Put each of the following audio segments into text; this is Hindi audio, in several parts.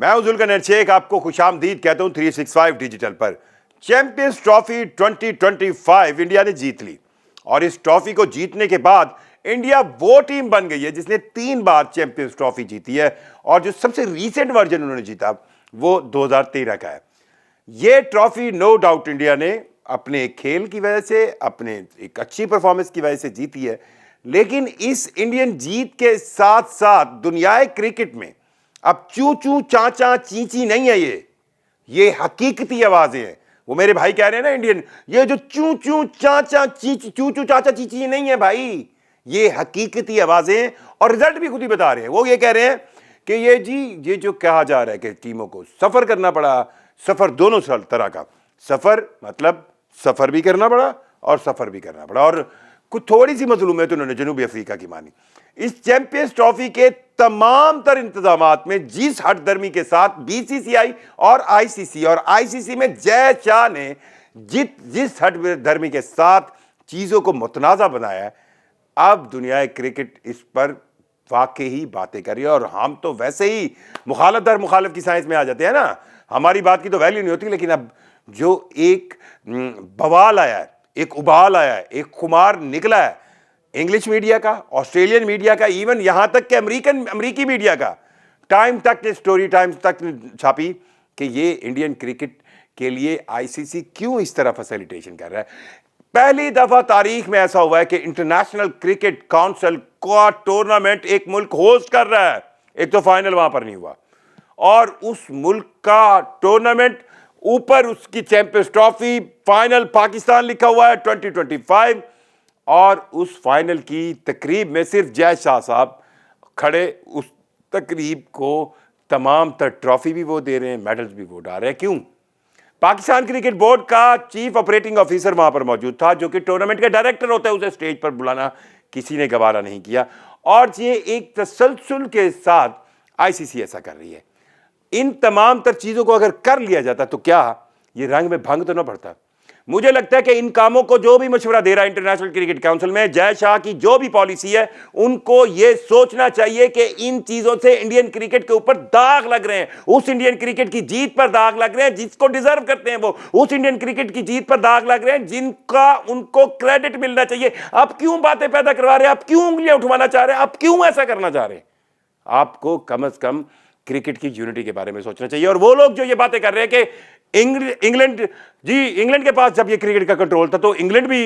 मैं हूं जुल्करनैन शेख, आपको खुशामदीद कहता हूं 365 डिजिटल पर। चैंपियंस ट्रॉफी 2025 इंडिया ने जीत ली और इस ट्रॉफी को जीतने के बाद इंडिया वो टीम बन गई है जिसने 3 बार चैंपियंस ट्रॉफी जीती है और जो सबसे रीसेंट वर्जन उन्होंने जीता वो 2013 का है। ये ट्रॉफी नो डाउट इंडिया ने अपने खेल की वजह से, अपने एक अच्छी परफॉर्मेंस की वजह से जीती है, लेकिन इस इंडियन जीत के साथ साथ दुनियाई क्रिकेट में अब चू चू चाचा चींची नहीं है, ये हकीकती आवाजें हैं। वो मेरे भाई कह रहे हैं ना इंडियन, ये जो चू चू चाचा चींची, चू चू चाचा चींची नहीं है भाई, ये हकीकती आवाजें हैं और रिजल्ट भी खुद ही बता रहे हैं। वो ये कह रहे हैं कि ये जो कहा जा रहा है कि टीमों को सफर करना पड़ा, सफर दोनों तरह का, सफर मतलब सफर भी करना पड़ा और सफर भी करना पड़ा, और कुछ थोड़ी सी मजलूमियत तो उन्होंने जनूबी अफ्रीका की मानी। इस चैंपियंस ट्रॉफी के तमाम तर इंतजामात में जिस हटदर्मी के साथ बीसीसीआई और आईसीसी में जय शाह ने जिस हटदर्मी के साथ चीजों को मुतनाज़ा बनाया है, अब दुनिया क्रिकेट इस पर वाकई ही बातें कर रही है। और हम तो वैसे ही मुखालफ दर मुखालफ की साइंस में आ जाते हैं ना, हमारी बात की तो वैल्यू नहीं होती, लेकिन अब जो एक बवाल आया है, एक उबाल आया है, एक खुमार निकला है इंग्लिश मीडिया का, ऑस्ट्रेलियन मीडिया का, इवन यहां तक कि अमेरिकी मीडिया का, टाइम तक ने स्टोरी टाइम्स तक छापी कि ये इंडियन क्रिकेट के लिए आईसीसी क्यों इस तरह फैसिलिटेशन कर रहा है। पहली दफा तारीख में ऐसा हुआ है कि इंटरनेशनल क्रिकेट काउंसिल का टूर्नामेंट एक मुल्क होस्ट कर रहा है। एक तो फाइनल वहां पर नहीं हुआ और उस मुल्क का टूर्नामेंट ऊपर उसकी चैंपियंस ट्रॉफी, फाइनल पाकिस्तान लिखा हुआ है 2025, और उस फाइनल की तकरीब में सिर्फ जय शाह साहब खड़े, उस तकरीब को तमाम तर ट्रॉफी भी वो दे रहे हैं, मेडल्स भी वो डाल रहे हैं। क्यों? पाकिस्तान क्रिकेट बोर्ड का चीफ ऑपरेटिंग ऑफिसर वहां पर मौजूद था, जो कि टूर्नामेंट का डायरेक्टर होता है, उसे स्टेज पर बुलाना किसी ने गवारा नहीं किया, और ये एक तसलसल के साथ आईसीसी ऐसा कर रही है। इन तमाम तर चीजों को अगर कर लिया जाता तो क्या ये रंग में भंग तो ना पड़ता? मुझे लगता है कि इन कामों को जो भी मशवरा दे रहा है इंटरनेशनल क्रिकेट काउंसिल में, जय शाह की जो भी पॉलिसी है, उनको यह सोचना चाहिए कि इन चीजों से इंडियन क्रिकेट के ऊपर दाग लग रहे हैं, उस इंडियन क्रिकेट की जीत पर दाग लग रहे हैं जिसको डिजर्व करते हैं, वो उस इंडियन क्रिकेट की जीत पर दाग लग रहे हैं जिनका उनको क्रेडिट मिलना चाहिए। आप क्यों बातें पैदा करवा रहे हैं? आप क्यों उंगलियां उठवाना चाह रहे हैं? आप क्यों ऐसा करना चाह रहे हैं? आपको कम से कम क्रिकेट की यूनिटी के बारे में सोचना चाहिए। और वो लोग जो ये बातें कर रहे हैं कि इंग्लैंड के पास जब ये क्रिकेट का कंट्रोल था तो इंग्लैंड भी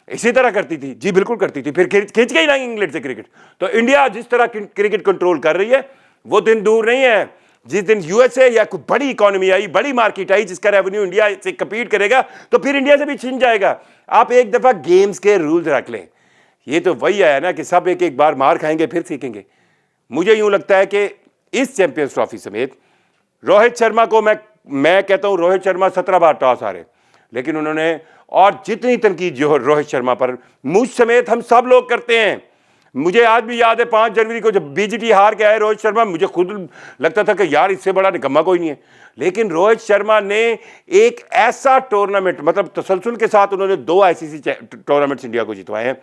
इसी तरह करती थी, जी बिल्कुल करती थी, फिर खींच के ही लाएंगे इंग्लैंड से क्रिकेट। तो इंडिया जिस तरह क्रिकेट कंट्रोल कर रही है वो दिन दूर नहीं है जिस दिन यूएसए या कोई बड़ी इकोनॉमी आई, बड़ी मार्केट आई जिसका रेवेन्यू इंडिया से कम्पीट करेगा, तो फिर इंडिया से भी छिन जाएगा। आप एक दफा गेम्स के रूल्स रख लें। ये तो वही आया ना कि सब एक एक बार मार खाएंगे फिर सीखेंगे। मुझे यूं लगता है कि इस चैंपियंस ट्रॉफी समेत रोहित शर्मा को मैं कहता हूं, रोहित शर्मा 17 बार टॉस हारे, लेकिन उन्होंने, और जितनी तनकीद जो रोहित शर्मा पर मुझ समेत हम सब लोग करते हैं, मुझे आज भी याद है 5 जनवरी को जब बीजीटी हार के आए रोहित शर्मा, मुझे खुद लगता था कि यार इससे बड़ा निकम्मा कोई नहीं है, लेकिन रोहित शर्मा ने एक ऐसा टूर्नामेंट, मतलब तसलसल के साथ उन्होंने 2 आईसीसी टूर्नामेंट्स इंडिया को जितवाए हैं,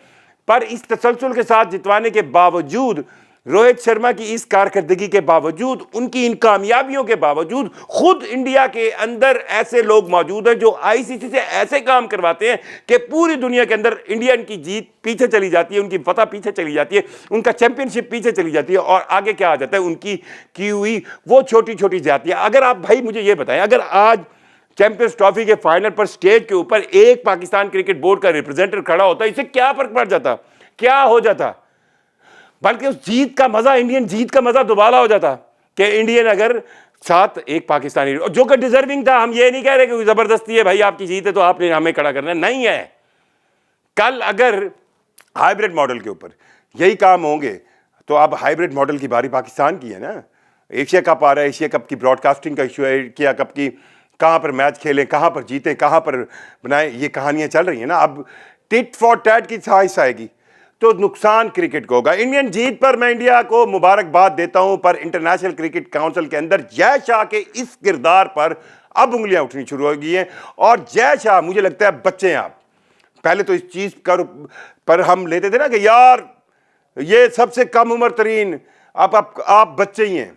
पर इस तसलसल के साथ जितवाने के बावजूद, रोहित शर्मा की इस कारकर्दगी के बावजूद, उनकी इन कामयाबियों के बावजूद, खुद इंडिया के अंदर ऐसे लोग मौजूद हैं जो आईसीसी से ऐसे काम करवाते हैं कि पूरी दुनिया के अंदर इंडियन की जीत पीछे चली जाती है, उनकी फतह पीछे चली जाती है, उनका चैंपियनशिप पीछे चली जाती है, और आगे क्या आ जाता है, उनकी की हुई वो छोटी छोटी जातियां। अगर आप भाई मुझे ये बताएं, अगर आज चैंपियंस ट्रॉफी के फाइनल पर स्टेज के ऊपर एक पाकिस्तान क्रिकेट बोर्ड का रिप्रेजेंटेटिव खड़ा होता, इससे क्या फर्क पड़ जाता? क्या हो जाता? बल्कि उस जीत का मजा, इंडियन जीत का मजा दोबारा हो जाता कि इंडियन अगर साथ एक पाकिस्तानी, जो कि डिजर्विंग था। हम ये नहीं कह रहे कि जबरदस्ती है भाई आपकी जीत है तो आपने हमें खड़ा करना, नहीं है। कल अगर हाइब्रिड मॉडल के ऊपर यही काम होंगे तो अब हाइब्रिड मॉडल की बारी पाकिस्तान की है ना। एशिया कप आ रहा है, एशिया कप की ब्रॉडकास्टिंग का इशू है, एशिया कप की कहां पर मैच खेलें, कहां पर जीतें, कहां पर बनाएं, ये कहानियां चल रही है ना। अब टिट फॉर टैट की साइज आएगी तो नुकसान क्रिकेट को होगा। इंडियन जीत पर मैं इंडिया को मुबारकबाद देता हूं, पर इंटरनेशनल क्रिकेट काउंसिल के अंदर जय शाह के इस किरदार पर अब उंगलियां उठनी शुरू हो गई हैं। और जय शाह, मुझे लगता है बच्चे हैं आप। पहले तो इस चीज पर हम लेते थे ना कि यार ये सबसे कम उम्र तरीन, आप बच्चे ही हैं।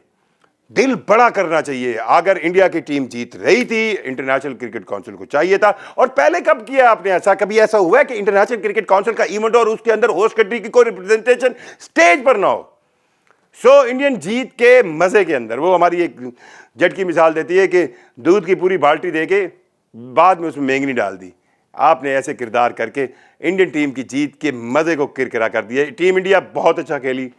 दिल बड़ा करना चाहिए। अगर इंडिया की टीम जीत रही थी, इंटरनेशनल क्रिकेट काउंसिल को चाहिए था। और पहले कब किया आपने ऐसा? कभी ऐसा हुआ है कि इंटरनेशनल क्रिकेट काउंसिल का इवेंट और उसके अंदर होस्ट कंट्री की कोई रिप्रेजेंटेशन स्टेज पर ना हो? सो इंडियन जीत के मजे के अंदर वो हमारी एक जट की मिसाल देती है कि दूध की पूरी बाल्टी दे के बाद में उसमें मेंगनी डाल दी। आपने ऐसे किरदार करके इंडियन टीम की जीत के मजे को किरकिरा कर दिया। टीम इंडिया बहुत अच्छा खेली,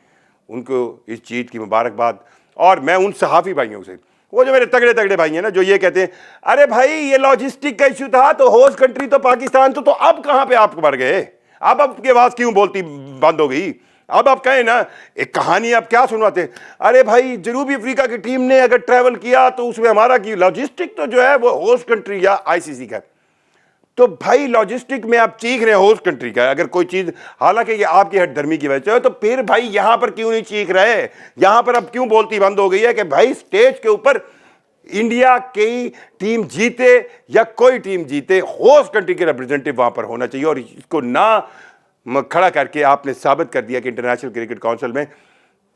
उनको इस जीत की मुबारकबाद। और मैं उन सहाफ़ी भाइयों से, वो जो मेरे तगड़े तगड़े भाई हैं ना, जो ये कहते हैं अरे भाई ये लॉजिस्टिक का इश्यू था तो होस्ट कंट्री तो पाकिस्तान तो अब कहां पे आप मर गए? अब आपकी आवाज क्यों बोलती बंद हो गई? अब आप कहें ना, एक कहानी आप क्या सुनाते, अरे भाई जनूबी अफ्रीका की टीम ने अगर ट्रैवल किया तो उसमें हमारा की लॉजिस्टिक तो जो है वो होस्ट कंट्री या आईसीसी का। तो भाई लॉजिस्टिक में आप चीख रहे हैं होस्ट कंट्री का, अगर कोई चीज, हालांकि ये आपकी हठधर्मी की वजह से, तो फिर भाई यहां पर क्यों नहीं चीख रहे? यहां पर अब क्यों बोलती बंद हो गई है कि भाई स्टेज के ऊपर इंडिया की टीम जीते या कोई टीम जीते, होस्ट कंट्री के रिप्रेजेंटेटिव वहां पर होना चाहिए। और इसको ना खड़ा करके आपने साबित कर दिया कि इंटरनेशनल क्रिकेट काउंसिल में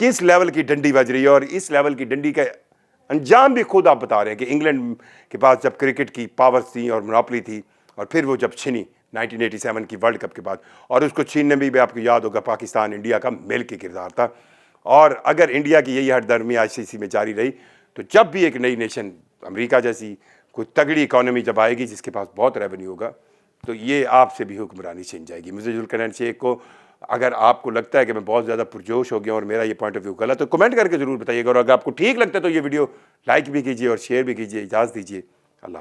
किस लेवल की डंडी बज रही है। और इस लेवल की डंडी का अंजाम भी खुद आप बता रहे हैं कि इंग्लैंड के पास जब क्रिकेट की पावर्स थी और मोनोपोली थी, और फिर वो जब छीनी 1987 की वर्ल्ड कप के बाद, और उसको छीनने में भी आपको याद होगा पाकिस्तान इंडिया का मिल के किरदार था। और अगर इंडिया की यही हठधर्मी आईसीसी में जारी रही तो जब भी एक नई नेशन, अमेरिका जैसी कोई तगड़ी इकोनॉमी जब आएगी जिसके पास बहुत रेवेन्यू होगा, तो ये आपसे भी हुक्मरानी छीन जाएगी। मुझे जुल्करनैन शेख को, अगर आपको लगता है कि मैं बहुत ज़्यादा पुरजोश हो गया और मेरा ये पॉइंट ऑफ व्यू गलत, तो कमेंट करके जरूर बताइएगा। और अगर आपको ठीक लगता है तो ये वीडियो लाइक भी कीजिए और शेयर भी कीजिए। इजाज़त दीजिए, अल्लाह हाफ़िज़।